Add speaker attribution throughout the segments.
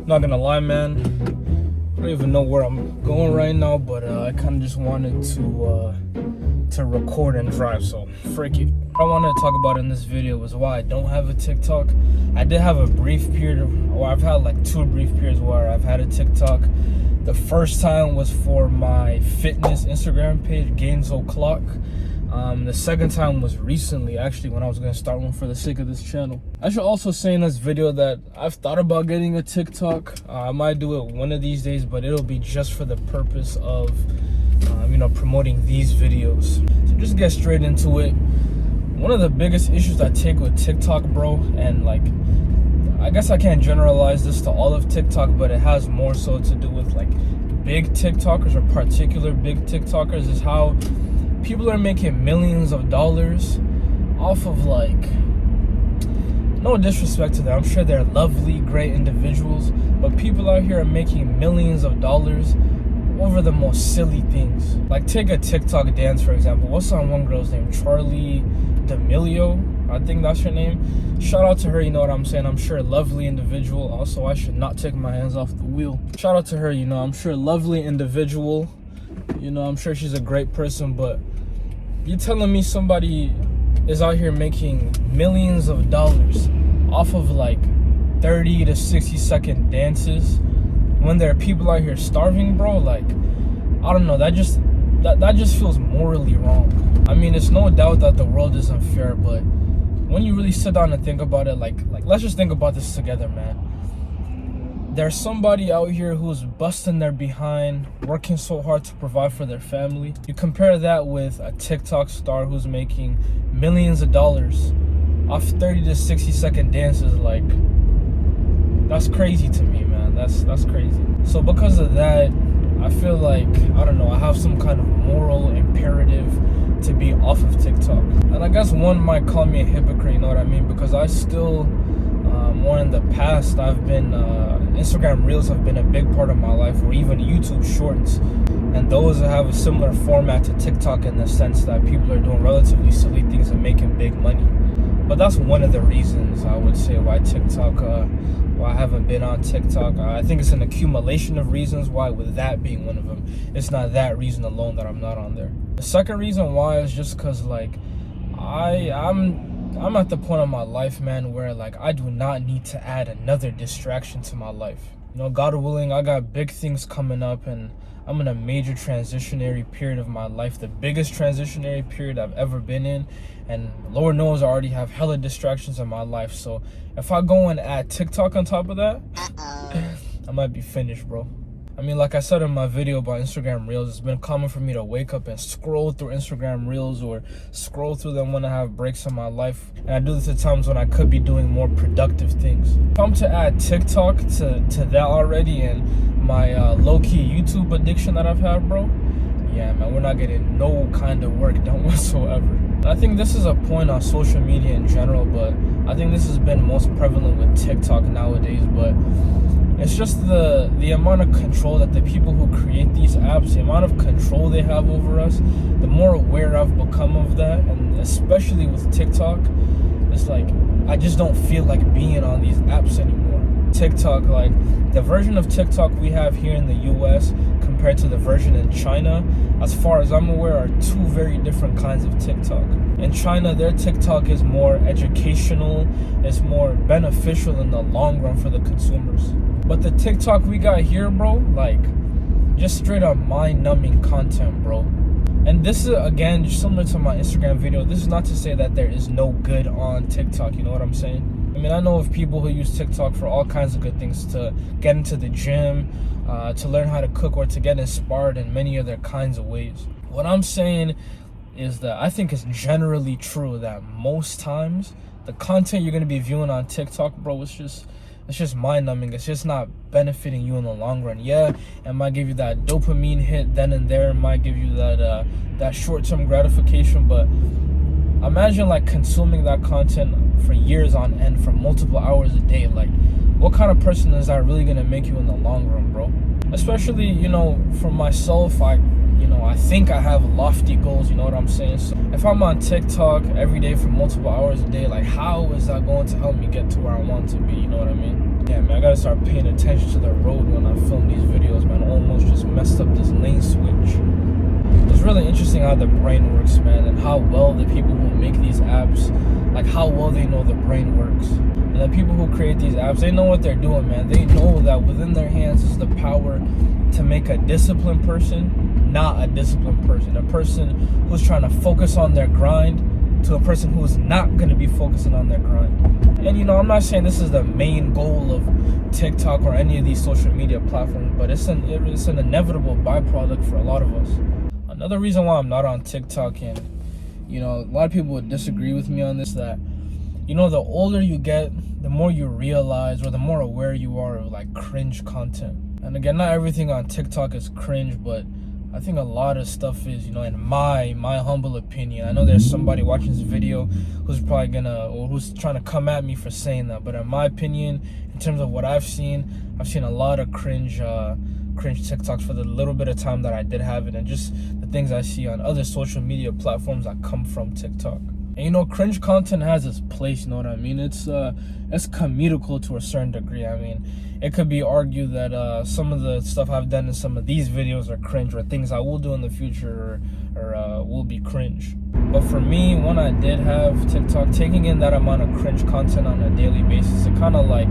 Speaker 1: Not gonna lie, man, I don't even know where I'm going right now, but I kind of just wanted to record and drive, so freak it. What I wanted to talk about in this video was why I don't have a TikTok. I did have a brief period, or I've had like 2 brief periods where I've had a TikTok. The first time was for my fitness Instagram page, Gains O'Clock. The second time was recently, actually, when I was going to start one for the sake of this channel. I should also say in this video that I've thought about getting a TikTok. I might do it one of these days, but it'll be just for the purpose of, promoting these videos. So just get straight into it. One of the biggest issues I take with TikTok, bro, and like, I guess I can't generalize this to all of TikTok, but it has more so to do with like big TikTokers or particular big TikTokers, is how people are making millions of dollars off of, like, no disrespect to them, I'm sure they're lovely, great individuals, but people out here are making millions of dollars over the most silly things. Like, take a TikTok dance, for example. What's on one girl's name? Charli D'Amelio, I think that's her name. Shout out to her, you know what I'm saying? I'm sure a lovely individual. Also, I should not take my hands off the wheel. Shout out to her, I'm sure a lovely individual. I'm sure she's a great person, but you're telling me somebody is out here making millions of dollars off of like 30 to 60 second dances when there are people out here starving, bro? Like, I don't know, that just feels morally wrong. I mean, it's no doubt that the world is unfair, but when you really sit down and think about it, like let's just think about this together, man. There's somebody out here who's busting their behind, working so hard to provide for their family. You compare that with a TikTok star who's making millions of dollars off 30 to 60 second dances. Like, that's crazy to me, man. That's crazy. So because of that, I feel like, I don't know, I have some kind of moral imperative to be off of TikTok. And I guess one might call me a hypocrite, you know what I mean? Because I still, one in the past, I've been, Instagram Reels have been a big part of my life, or even YouTube Shorts. And those have a similar format to TikTok in the sense that people are doing relatively silly things and making big money. But that's one of the reasons I would say why why I haven't been on TikTok. I think it's an accumulation of reasons why, with that being one of them. It's not that reason alone that I'm not on there. The second reason why is just because, like, I'm at the point of my life, man, where like I do not need to add another distraction to my life. God willing, I got big things coming up, and I'm in a major transitionary period of my life, the biggest transitionary period I've ever been in, and Lord knows I already have hella distractions in my life. So if I go and add TikTok on top of that, I might be finished, bro. I mean, like I said in my video about Instagram Reels, it's been common for me to wake up and scroll through Instagram Reels or scroll through them when I have breaks in my life. And I do this at times when I could be doing more productive things. If I'm to add TikTok to that already, and my low-key YouTube addiction that I've had, bro, yeah, man, we're not getting no kind of work done whatsoever. I think this is a point on social media in general, but I think this has been most prevalent with TikTok nowadays. But it's just the amount of control that the people who create these apps, the amount of control they have over us, the more aware I've become of that. And especially with TikTok, it's like I just don't feel like being on these apps anymore. TikTok, like the version of TikTok we have here in the US compared to the version in China, as far as I'm aware, are 2 very different kinds of TikTok. In China, their TikTok is more educational, it's more beneficial in the long run for the consumers. But the TikTok we got here, bro, like, just straight up mind-numbing content, bro. And this is, again, just similar to my Instagram video, this is not to say that there is no good on TikTok, you know what I'm saying? I mean, I know of people who use TikTok for all kinds of good things, to get into the gym, to learn how to cook, or to get inspired in many other kinds of ways. What I'm saying is that I think it's generally true that most times the content you're going to be viewing on TikTok, bro, it's just mind-numbing. It's just not benefiting you in the long run. Yeah, it might give you that dopamine hit then and there. It might give you that short-term gratification. But imagine, like, consuming that content for years on end, for multiple hours a day. Like, what kind of person is that really going to make you in the long run, bro? Especially, for myself, I think I have lofty goals, you know what I'm saying? So if I'm on TikTok every day for multiple hours a day, like, how is that going to help me get to where I want to be, you know what I mean? Yeah, man, I gotta start paying attention to the road when I film these videos, man. I almost just messed up this lane switch. It's really interesting how the brain works, man, and how well the people who make these apps, like how well they know the brain works. And the people who create these apps, they know what they're doing, man. They know that within their hands is the power to make a disciplined person not a disciplined person. A person who's trying to focus on their grind to a person who's not going to be focusing on their grind. And you know, I'm not saying this is the main goal of TikTok or any of these social media platforms, but it's an inevitable byproduct for a lot of us. Another reason why I'm not on TikTok, and you know, a lot of people would disagree with me on this, that you know, the older you get, the more you realize, or the more aware you are of like cringe content. And again, not everything on TikTok is cringe, but I think a lot of stuff is, you know, in my humble opinion. I know there's somebody watching this video who's probably gonna, or who's trying to come at me for saying that, but in my opinion, in terms of what I've seen a lot of cringe TikToks for the little bit of time that I did have it, and just the things I see on other social media platforms that come from TikTok. And you know, cringe content has its place, you know what I mean? It's comedical to a certain degree. I mean, it could be argued that some of the stuff I've done in some of these videos are cringe, or things I will do in the future or will be cringe. But for me, when I did have TikTok, taking in that amount of cringe content on a daily basis, it kind of like,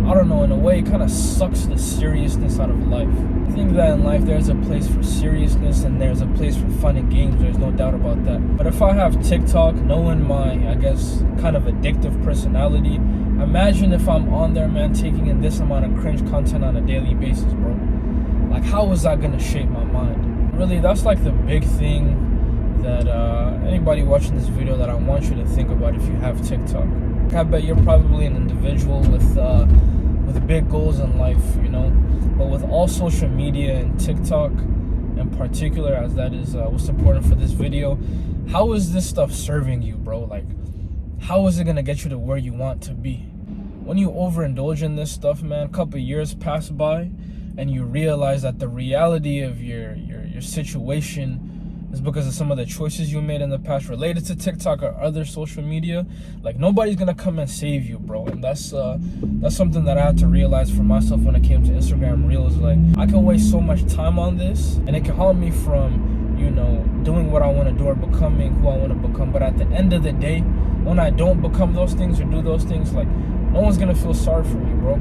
Speaker 1: I don't know, in a way, it kind of sucks the seriousness out of life. I think that in life there's a place for seriousness and there's a place for fun and games. There's no doubt about that. But if I have TikTok, knowing my, I guess, kind of addictive personality, imagine if I'm on there, man, taking in this amount of cringe content on a daily basis, bro. Like, how is that gonna shape my mind? Really, that's like the big thing that anybody watching this video that I want you to think about if you have TikTok. I bet you're probably an individual with big goals in life, you know, but with all social media and TikTok in particular, as that is what's important for this video, how is this stuff serving you, bro? Like, how is it gonna get you to where you want to be? When you overindulge in this stuff, man, a couple of years pass by and you realize that the reality of your situation is because of some of the choices you made in the past related to TikTok or other social media. Like, nobody's gonna come and save you, bro. And that's something that I had to realize for myself when it came to Instagram Reels. Like, I can waste so much time on this and it can harm me from, you know, doing what I want to do or becoming who I want to become. But at the end of the day, when I don't become those things or do those things, like, no one's gonna feel sorry for me, bro.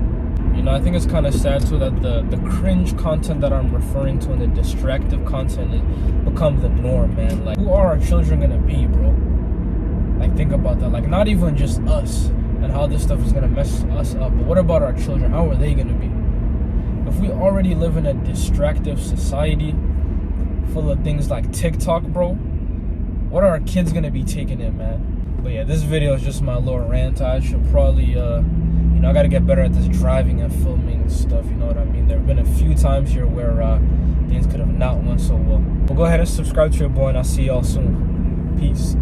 Speaker 1: You know, I think it's kind of sad too that the cringe content that I'm referring to and the distractive content has become the norm, man. Like, who are our children gonna be, bro? Like, think about that. Like, not even just us and how this stuff is gonna mess us up, but what about our children? How are they gonna be? If we already live in a distractive society full of things like TikTok, bro, what are our kids gonna be taking in, man? But yeah, this video is just my little rant. I should probably you know, I gotta get better at this driving and filming stuff, you know what I mean? There have been a few times here where things could have not went so well. But go ahead and subscribe to your boy, and I'll see y'all soon. Peace.